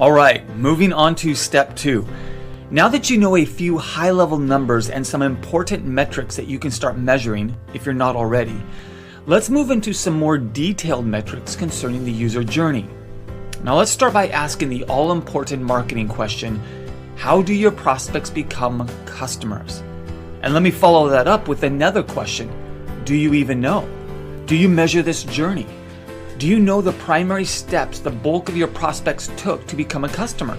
All right, moving on to step 2. Now that you know a few high-level numbers and some important metrics that you can start measuring, if you're not already, let's move into some more detailed metrics concerning the user journey. Now let's start by asking the all-important marketing question, how do your prospects become customers? And let me follow that up with another question, do you even know? Do you measure this journey? Do you know the primary steps the bulk of your prospects took to become a customer?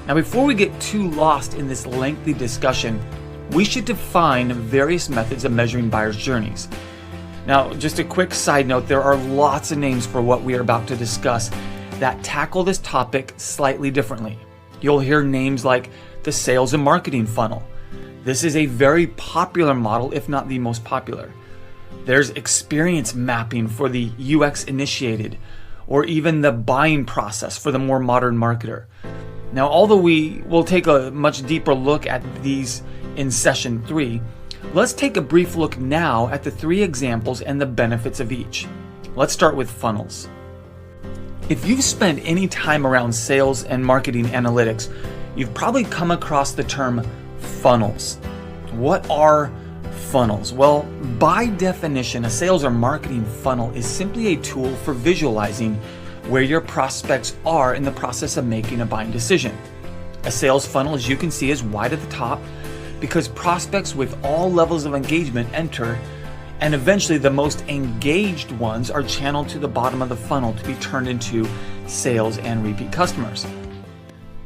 Now, before we get too lost in this lengthy discussion, we should define various methods of measuring buyers' journeys. Now, just a quick side note, there are lots of names for what we are about to discuss that tackle this topic slightly differently. You'll hear names like the sales and marketing funnel. This is a very popular model, if not the most popular. There's experience mapping for the UX initiated, or even the buying process for the more modern marketer. Now, although we will take a much deeper look at these in session 3, let's take a brief look now at the 3 examples and the benefits of each. Let's start with funnels. If you've spent any time around sales and marketing analytics, you've probably come across the term funnels. What are funnels? Well, by definition, a sales or marketing funnel is simply a tool for visualizing where your prospects are in the process of making a buying decision. A sales funnel, as you can see, is wide at the top because prospects with all levels of engagement enter, and eventually the most engaged ones are channeled to the bottom of the funnel to be turned into sales and repeat customers.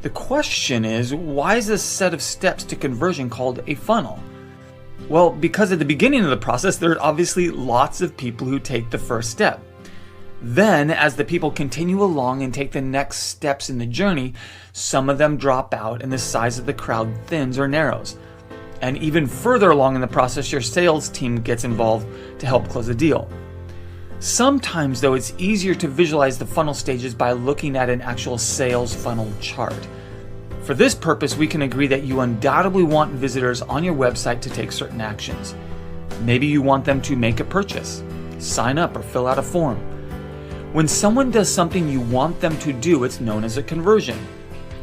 The question is, why is this set of steps to conversion called a funnel? Well, because at the beginning of the process, there are obviously lots of people who take the first step. Then, as the people continue along and take the next steps in the journey, some of them drop out and the size of the crowd thins or narrows. And even further along in the process, your sales team gets involved to help close the deal. Sometimes, though, it's easier to visualize the funnel stages by looking at an actual sales funnel chart. For this purpose, we can agree that you undoubtedly want visitors on your website to take certain actions. Maybe you want them to make a purchase, sign up, or fill out a form. When someone does something you want them to do, it's known as a conversion.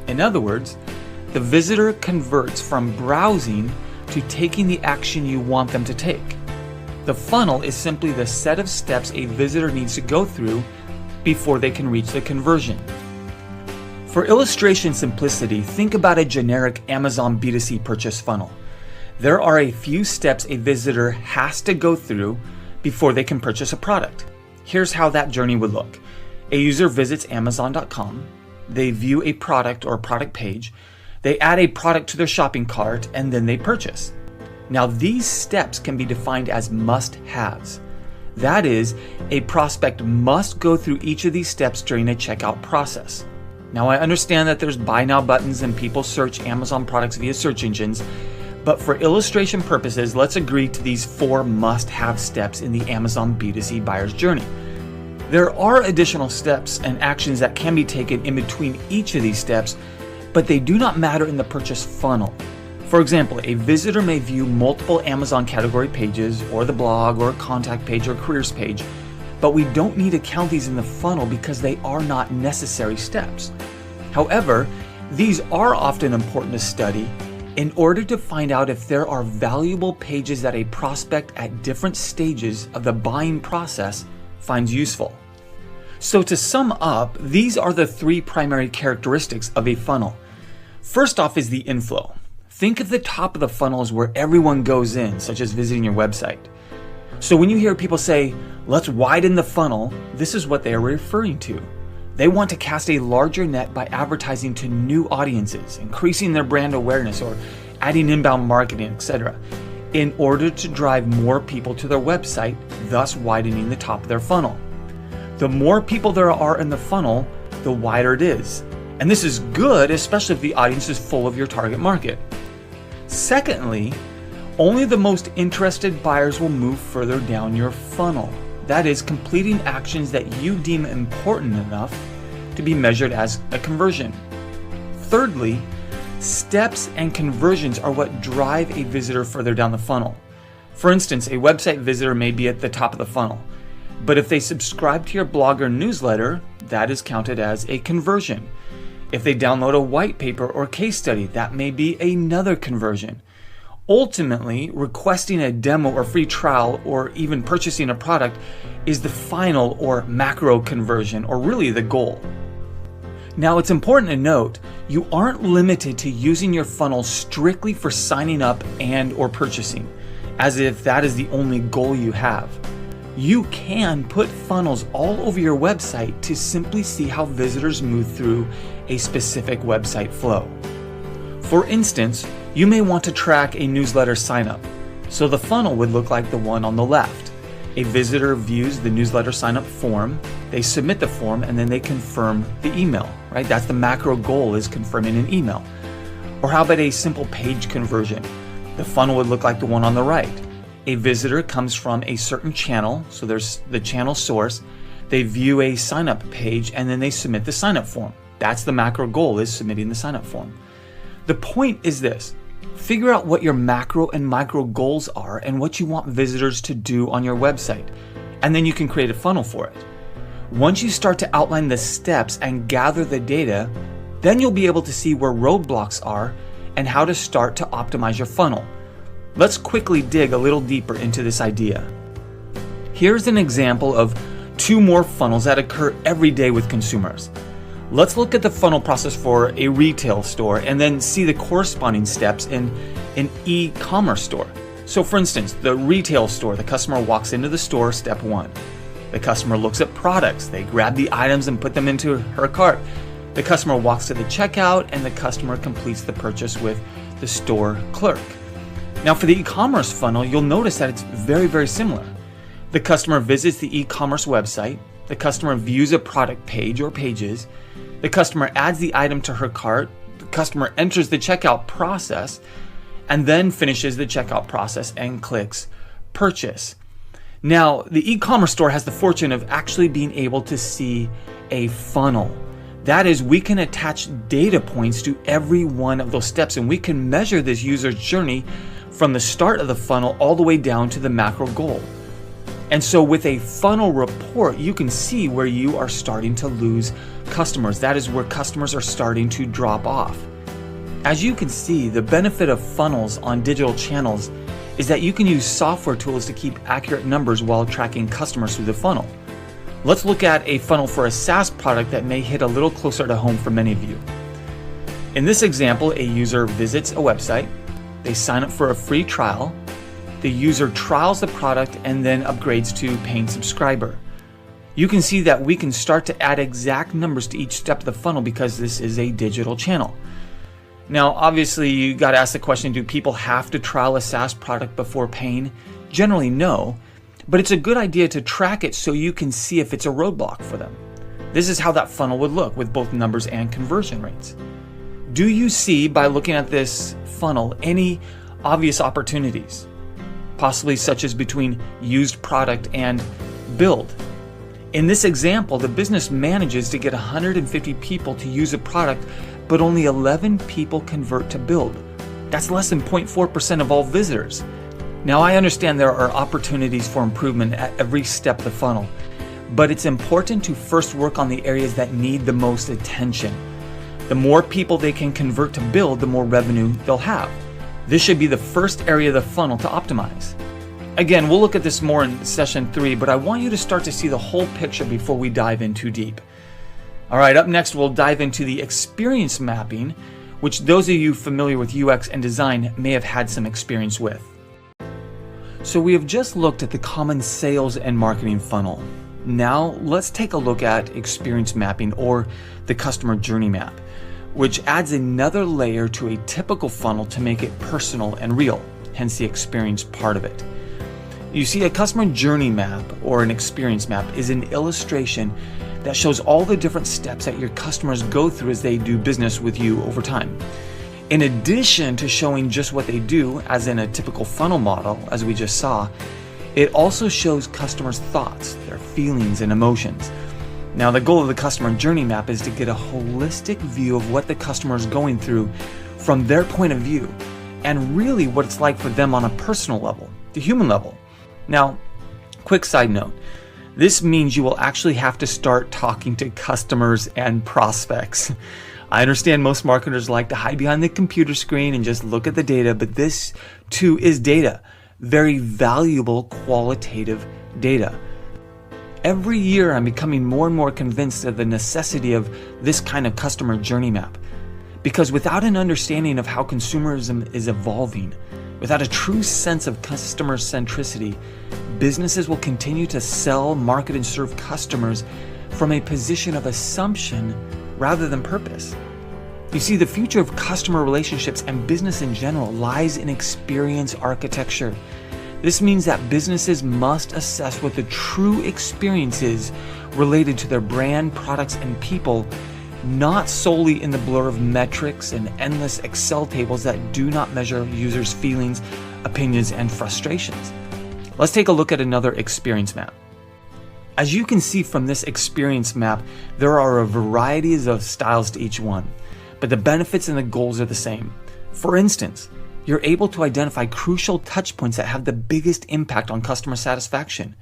In other words, the visitor converts from browsing to taking the action you want them to take. The funnel is simply the set of steps a visitor needs to go through before they can reach the conversion. For illustration simplicity, think about a generic Amazon B2C purchase funnel. There are a few steps a visitor has to go through before they can purchase a product. Here's how that journey would look. A user visits Amazon.com, they view a product or product page, they add a product to their shopping cart, and then they purchase. Now, these steps can be defined as must-haves. That is, a prospect must go through each of these steps during a checkout process. Now, I understand that there's buy now buttons and people search Amazon products via search engines, but for illustration purposes, let's agree to these 4 must-have steps in the Amazon B2C buyer's journey. There are additional steps and actions that can be taken in between each of these steps, but they do not matter in the purchase funnel. For example, a visitor may view multiple Amazon category pages, or the blog, or a contact page, or careers page, but we don't need to count these in the funnel because they are not necessary steps. However, these are often important to study in order to find out if there are valuable pages that a prospect at different stages of the buying process finds useful. So to sum up, these are the 3 primary characteristics of a funnel. First off is the inflow. Think of the top of the funnel as where everyone goes in, such as visiting your website. So when you hear people say, let's widen the funnel, this is what they are referring to. They want to cast a larger net by advertising to new audiences, increasing their brand awareness, or adding inbound marketing, etc., in order to drive more people to their website, thus widening the top of their funnel. The more people there are in the funnel, the wider it is. And this is good, especially if the audience is full of your target market. Secondly, only the most interested buyers will move further down your funnel. That is, completing actions that you deem important enough to be measured as a conversion. Thirdly, steps and conversions are what drive a visitor further down the funnel. For instance, a website visitor may be at the top of the funnel, but if they subscribe to your blog or newsletter, that is counted as a conversion. If they download a white paper or case study, that may be another conversion. Ultimately, requesting a demo or free trial or even purchasing a product is the final or macro conversion, or really the goal. Now, it's important to note, you aren't limited to using your funnel strictly for signing up and or purchasing, as if that is the only goal you have. You can put funnels all over your website to simply see how visitors move through a specific website flow. For instance, you may want to track a newsletter sign-up, so the funnel would look like the one on the left. A visitor views the newsletter sign-up form, they submit the form, and then they confirm the email, right? That's the macro goal, is confirming an email. Or how about a simple page conversion? The funnel would look like the one on the right. A visitor comes from a certain channel, so there's the channel source, they view a sign-up page, and then they submit the sign-up form. That's the macro goal, is submitting the sign-up form. The point is this: figure out what your macro and micro goals are and what you want visitors to do on your website, and then you can create a funnel for it. Once you start to outline the steps and gather the data, then you'll be able to see where roadblocks are and how to start to optimize your funnel. Let's quickly dig a little deeper into this idea. Here's an example of 2 more funnels that occur every day with consumers. Let's look at the funnel process for a retail store and then see the corresponding steps in an e-commerce store. So for instance, the retail store, the customer walks into the store, step 1. The customer looks at products, they grab the items and put them into her cart. The customer walks to the checkout and the customer completes the purchase with the store clerk. Now for the e-commerce funnel, you'll notice that it's very, very similar. The customer visits the e-commerce website, the customer views a product page or pages, the customer adds the item to her cart, the customer enters the checkout process, and then finishes the checkout process and clicks purchase. Now, the e-commerce store has the fortune of actually being able to see a funnel. That is, we can attach data points to every one of those steps, and we can measure this user's journey from the start of the funnel all the way down to the macro goal. And so with a funnel report, you can see where you are starting to lose customers. That is where customers are starting to drop off. As you can see, the benefit of funnels on digital channels is that you can use software tools to keep accurate numbers while tracking customers through the funnel. Let's look at a funnel for a SaaS product that may hit a little closer to home for many of you. In this example, a user visits a website, they sign up for a free trial, the user trials the product and then upgrades to paying subscriber. You can see that we can start to add exact numbers to each step of the funnel because this is a digital channel. Now, obviously, you got to ask the question, do people have to trial a SaaS product before paying? Generally, no, but it's a good idea to track it so you can see if it's a roadblock for them. This is how that funnel would look with both numbers and conversion rates. Do you see, by looking at this funnel, any obvious opportunities? Possibly such as between used product and build. In this example, the business manages to get 150 people to use a product, but only 11 people convert to build. That's less than 0.4% of all visitors. Now, I understand there are opportunities for improvement at every step of the funnel, but it's important to first work on the areas that need the most attention. The more people they can convert to build, the more revenue they'll have. This should be the first area of the funnel to optimize. Again, we'll look at this more in session 3, but I want you to start to see the whole picture before we dive in too deep. All right, up next, we'll dive into the experience mapping, which those of you familiar with UX and design may have had some experience with. So we have just looked at the common sales and marketing funnel. Now let's take a look at experience mapping, or the customer journey map, which adds another layer to a typical funnel to make it personal and real, hence the experience part of it. You see, a customer journey map or an experience map is an illustration that shows all the different steps that your customers go through as they do business with you over time. In addition to showing just what they do, as in a typical funnel model, as we just saw, it also shows customers' thoughts, their feelings and emotions. Now, the goal of the customer journey map is to get a holistic view of what the customer is going through from their point of view, and really what it's like for them on a personal level, the human level. Now, quick side note, This means you will actually have to start talking to customers and prospects. I understand most marketers like to hide behind the computer screen and just look at the data, but this too is data. Very valuable qualitative data. Every year I'm becoming more and more convinced of the necessity of this kind of customer journey map. Because without an understanding of how consumerism is evolving, without a true sense of customer centricity, businesses will continue to sell, market, and serve customers from a position of assumption rather than purpose. You see, the future of customer relationships and business in general lies in experience architecture. This means that businesses must assess what the true experience is related to their brand, products, and people, not solely in the blur of metrics and endless Excel tables that do not measure users' feelings, opinions, and frustrations. Let's take a look at another experience map. As you can see from this experience map, there are a variety of styles to each one, but the benefits and the goals are the same. For instance, you're able to identify crucial touch points that have the biggest impact on customer satisfaction.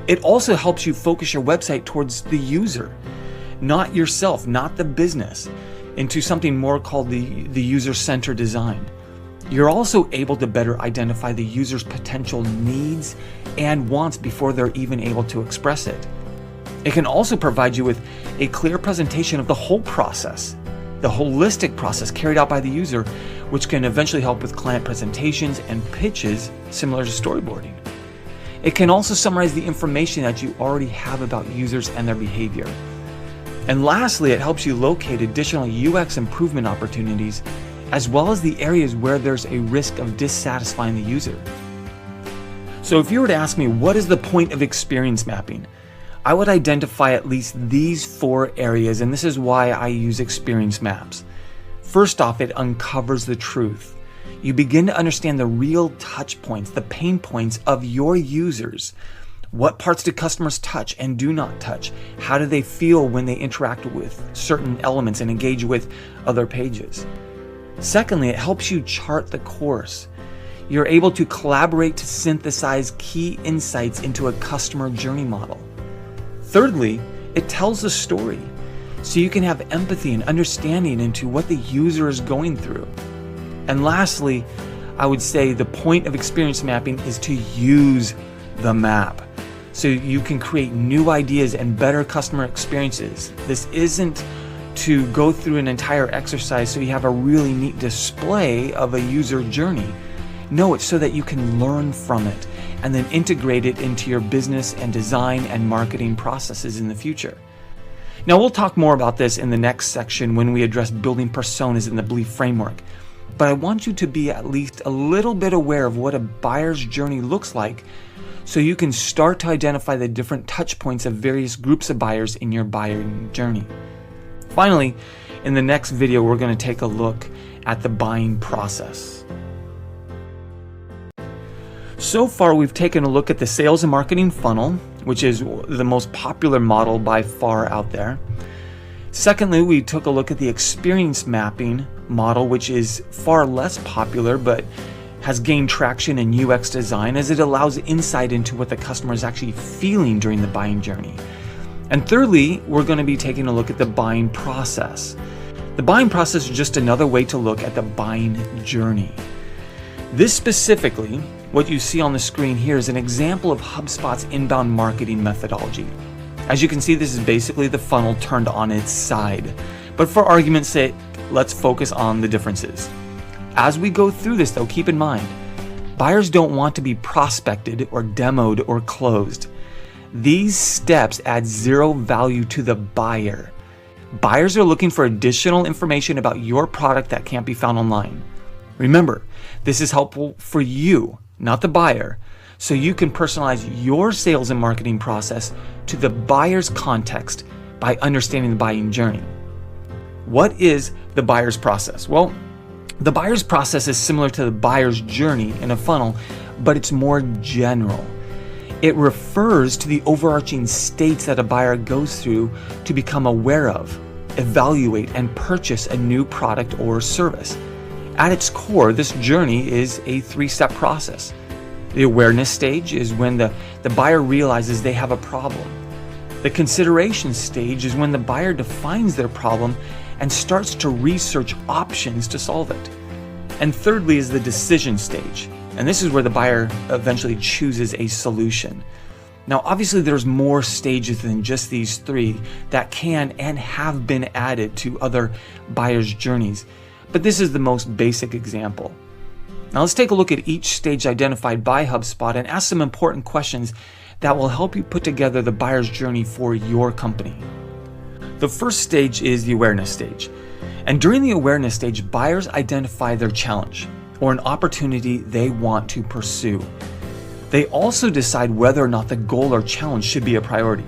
It also helps you focus your website towards the user, not yourself, not the business, into something more called the user-centered design. You're also able to better identify the user's potential needs and wants before they're even able to express it. It can also provide you with a clear presentation of the whole process, the holistic process carried out by the user, which can eventually help with client presentations and pitches similar to storyboarding. It can also summarize the information that you already have about users and their behavior. And lastly, it helps you locate additional UX improvement opportunities, as well as the areas where there's a risk of dissatisfying the user. So if you were to ask me, what is the point of experience mapping? I would identify at least these 4 areas, and this is why I use experience maps. First off, it uncovers the truth. You begin to understand the real touch points, the pain points of your users. What parts do customers touch and do not touch? How do they feel when they interact with certain elements and engage with other pages? Secondly, it helps you chart the course. You're able to collaborate to synthesize key insights into a customer journey model. Thirdly, it tells a story, so you can have empathy and understanding into what the user is going through. And lastly, I would say the point of experience mapping is to use the map, so you can create new ideas and better customer experiences. This isn't to go through an entire exercise so you have a really neat display of a user journey. No, it's so that you can learn from it and then integrate it into your business and design and marketing processes in the future. Now, we'll talk more about this in the next section when we address building personas in the Belief framework. But I want you to be at least a little bit aware of what a buyer's journey looks like, so you can start to identify the different touch points of various groups of buyers in your buying journey. Finally, in the next video, we're going to take a look at the buying process. So far, we've taken a look at the sales and marketing funnel, which is the most popular model by far out there. Secondly, we took a look at the experience mapping model, which is far less popular, but has gained traction in UX design as it allows insight into what the customer is actually feeling during the buying journey. And thirdly, we're going to be taking a look at the buying process. The buying process is just another way to look at the buying journey. This specifically, what you see on the screen here, is an example of HubSpot's inbound marketing methodology. As you can see, this is basically the funnel turned on its side. But for argument's sake, let's focus on the differences. As we go through this though, keep in mind, buyers don't want to be prospected or demoed or closed. These steps add zero value to the buyer. Buyers are looking for additional information about your product that can't be found online. Remember, this is helpful for you, not the buyer, so you can personalize your sales and marketing process to the buyer's context by understanding the buying journey. What is the buyer's process? Well, the buyer's process is similar to the buyer's journey in a funnel, but it's more general. It refers to the overarching states that a buyer goes through to become aware of, evaluate, and purchase a new product or service. At its core, this journey is a 3-step process. The awareness stage is when the buyer realizes they have a problem. The consideration stage is when the buyer defines their problem and starts to research options to solve it. And thirdly is the decision stage. And this is where the buyer eventually chooses a solution. Now, obviously, there's more stages than just these three that can and have been added to other buyers' journeys, but this is the most basic example. Now, let's take a look at each stage identified by HubSpot and ask some important questions that will help you put together the buyer's journey for your company. The first stage is the awareness stage. And during the awareness stage, buyers identify their challenge or an opportunity they want to pursue. They also decide whether or not the goal or challenge should be a priority.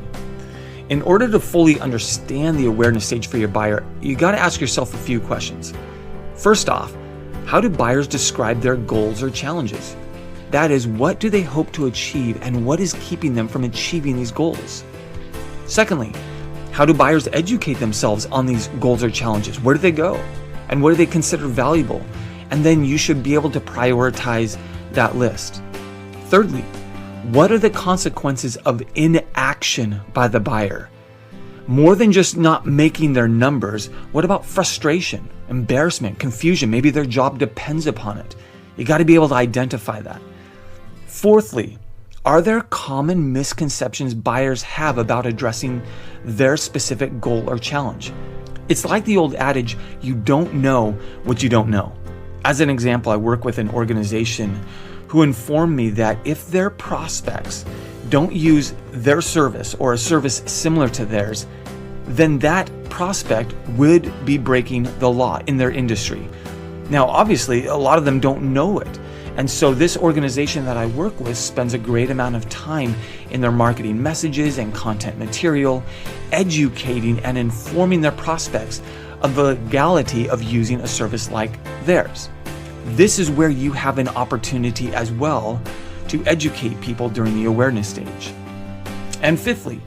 In order to fully understand the awareness stage for your buyer, you got to ask yourself a few questions. First off, how do buyers describe their goals or challenges? That is, what do they hope to achieve and what is keeping them from achieving these goals? Secondly, how do buyers educate themselves on these goals or challenges? Where do they go? And what do they consider valuable? And then you should be able to prioritize that list. Thirdly, what are the consequences of inaction by the buyer? More than just not making their numbers, what about frustration, embarrassment, confusion? Maybe their job depends upon it. You got to be able to identify that. Fourthly, are there common misconceptions buyers have about addressing their specific goal or challenge? It's like the old adage, you don't know what you don't know. As an example, I work with an organization who informed me that if their prospects don't use their service or a service similar to theirs, then that prospect would be breaking the law in their industry. Now, obviously, a lot of them don't know it. And so this organization that I work with spends a great amount of time in their marketing messages and content material, educating and informing their prospects of the legality of using a service like theirs. This is where you have an opportunity as well to educate people during the awareness stage. And fifthly,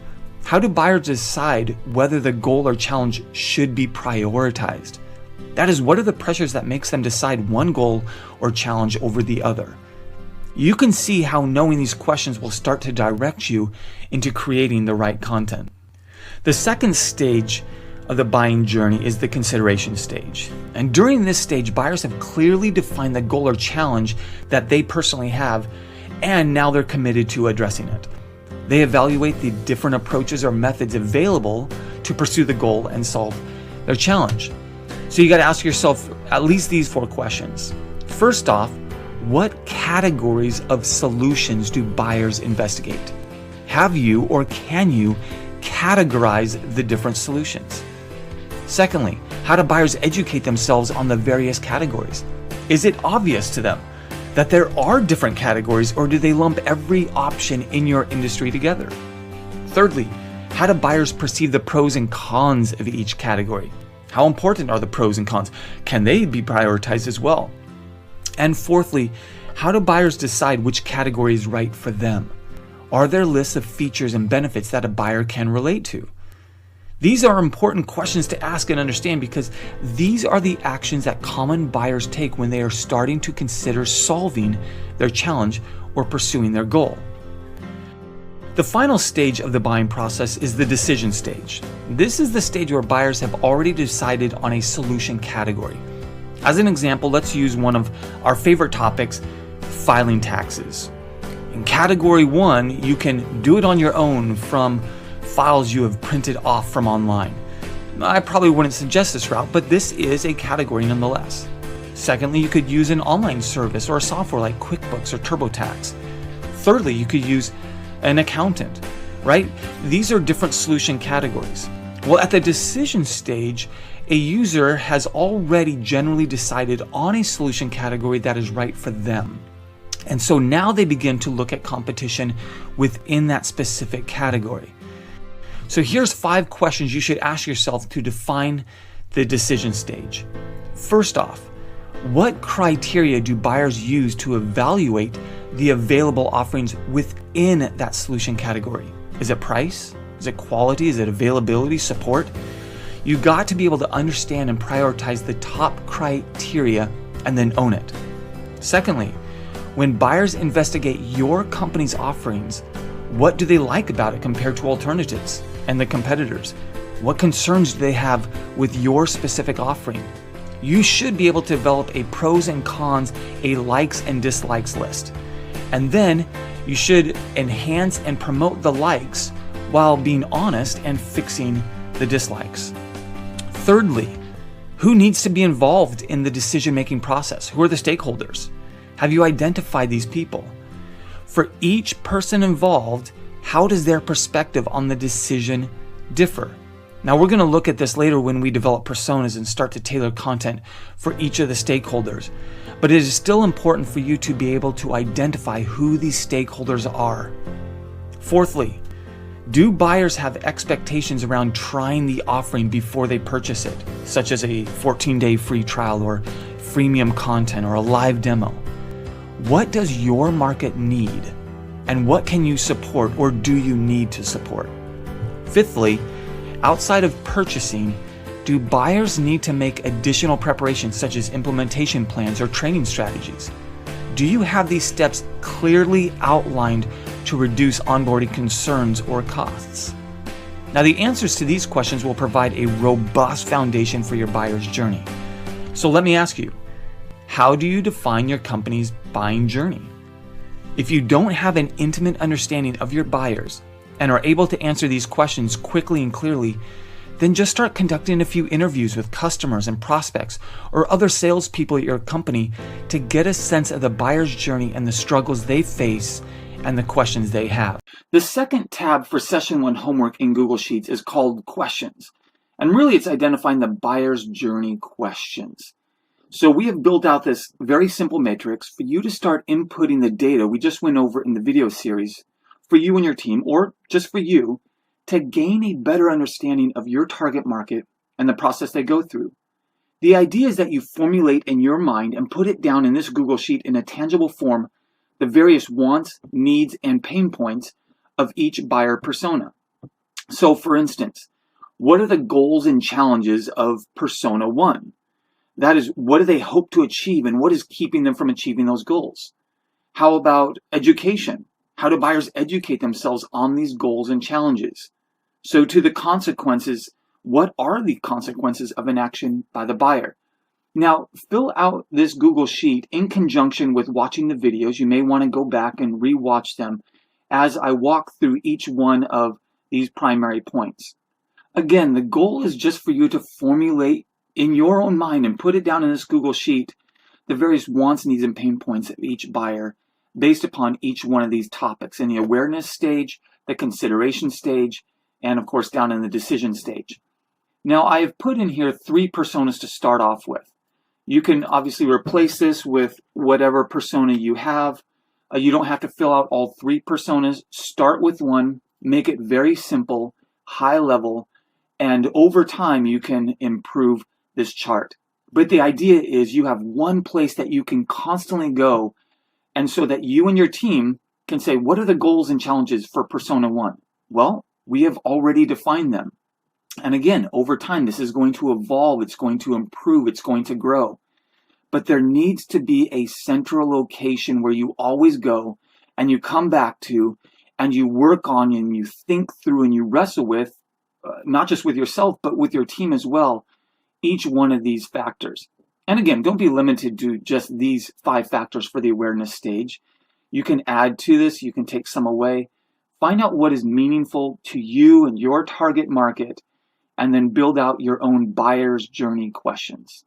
how do buyers decide whether the goal or challenge should be prioritized? That is, what are the pressures that makes them decide one goal or challenge over the other? You can see how knowing these questions will start to direct you into creating the right content. The second stage of the buying journey is the consideration stage. And during this stage, buyers have clearly defined the goal or challenge that they personally have, and now they're committed to addressing it. They evaluate the different approaches or methods available to pursue the goal and solve their challenge. So you got to ask yourself at least these 4 questions. First off, what categories of solutions do buyers investigate? Have you or can you categorize the different solutions? Secondly, how do buyers educate themselves on the various categories? Is it obvious to them that there are different categories, or do they lump every option in your industry together? Thirdly, how do buyers perceive the pros and cons of each category? How important are the pros and cons? Can they be prioritized as well? And fourthly, how do buyers decide which category is right for them? Are there lists of features and benefits that a buyer can relate to? These are important questions to ask and understand because these are the actions that common buyers take when they are starting to consider solving their challenge or pursuing their goal. The final stage of the buying process is the decision stage. This is the stage where buyers have already decided on a solution category. As an example, let's use one of our favorite topics, filing taxes. In category 1, you can do it on your own from files you have printed off from online. I probably wouldn't suggest this route, but this is a category nonetheless. Secondly, you could use an online service or a software like QuickBooks or TurboTax. Thirdly, you could use an accountant, right? These are different solution categories. Well, at the decision stage, a user has already generally decided on a solution category that is right for them. And so now they begin to look at competition within that specific category. So here's 5 questions you should ask yourself to define the decision stage. First off, what criteria do buyers use to evaluate the available offerings within that solution category? Is it price? Is it quality? Is it availability, support? You got to be able to understand and prioritize the top criteria and then own it. Secondly, When buyers investigate your company's offerings, what do they like about it compared to alternatives and the competitors? What concerns do they have with your specific offering? You should be able to develop a pros and cons, a likes and dislikes list. And then you should enhance and promote the likes while being honest and fixing the dislikes. Thirdly, who needs to be involved in the decision-making process? Who are the stakeholders? Have you identified these people? For each person involved, how does their perspective on the decision differ? Now, we're going to look at this later when we develop personas and start to tailor content for each of the stakeholders. But it is still important for you to be able to identify who these stakeholders are. Fourthly, do buyers have expectations around trying the offering before they purchase it, such as a 14-day free trial or freemium content or a live demo? What does your market need, and what can you support or do you need to support? Fifthly, outside of purchasing, do buyers need to make additional preparations such as implementation plans or training strategies? Do you have these steps clearly outlined to reduce onboarding concerns or costs? Now, the answers to these questions will provide a robust foundation for your buyer's journey. So let me ask you, how do you define your company's buying journey? If you don't have an intimate understanding of your buyers and are able to answer these questions quickly and clearly, then just start conducting a few interviews with customers and prospects or other salespeople at your company to get a sense of the buyer's journey and the struggles they face and the questions they have. The second tab for Session 1 homework in Google Sheets is called Questions. And really it's identifying the buyer's journey questions. So we have built out this very simple matrix for you to start inputting the data we just went over in the video series for you and your team, or just for you, to gain a better understanding of your target market and the process they go through. The idea is that you formulate in your mind and put it down in this Google Sheet in a tangible form the various wants, needs, and pain points of each buyer persona. So for instance, what are the goals and challenges of persona 1? That is, what do they hope to achieve and what is keeping them from achieving those goals? How about education? How do buyers educate themselves on these goals and challenges? So to the consequences, what are the consequences of an action by the buyer? Now, fill out this Google Sheet in conjunction with watching the videos. You may want to go back and re-watch them as I walk through each one of these primary points. Again, the goal is just for you to formulate in your own mind and put it down in this Google Sheet the various wants, needs, and pain points of each buyer based upon each one of these topics in the awareness stage, the consideration stage, and of course down in the decision stage. Now I have put in here 3 personas to start off with. You can obviously replace this with whatever persona you have. You don't have to fill out all 3 personas. Start with one, make it very simple, high level, and over time you can improve this chart. But the idea is you have one place that you can constantly go, and so that you and your team can say, what are the goals and challenges for persona 1? Well, we have already defined them. And again, over time, this is going to evolve, it's going to improve, it's going to grow. But there needs to be a central location where you always go and you come back to and you work on and you think through and you wrestle with, not just with yourself, but with your team as well, each one of these factors. And again, don't be limited to just these 5 factors for the awareness stage. You can add to this, you can take some away. Find out what is meaningful to you and your target market, and then build out your own buyer's journey questions.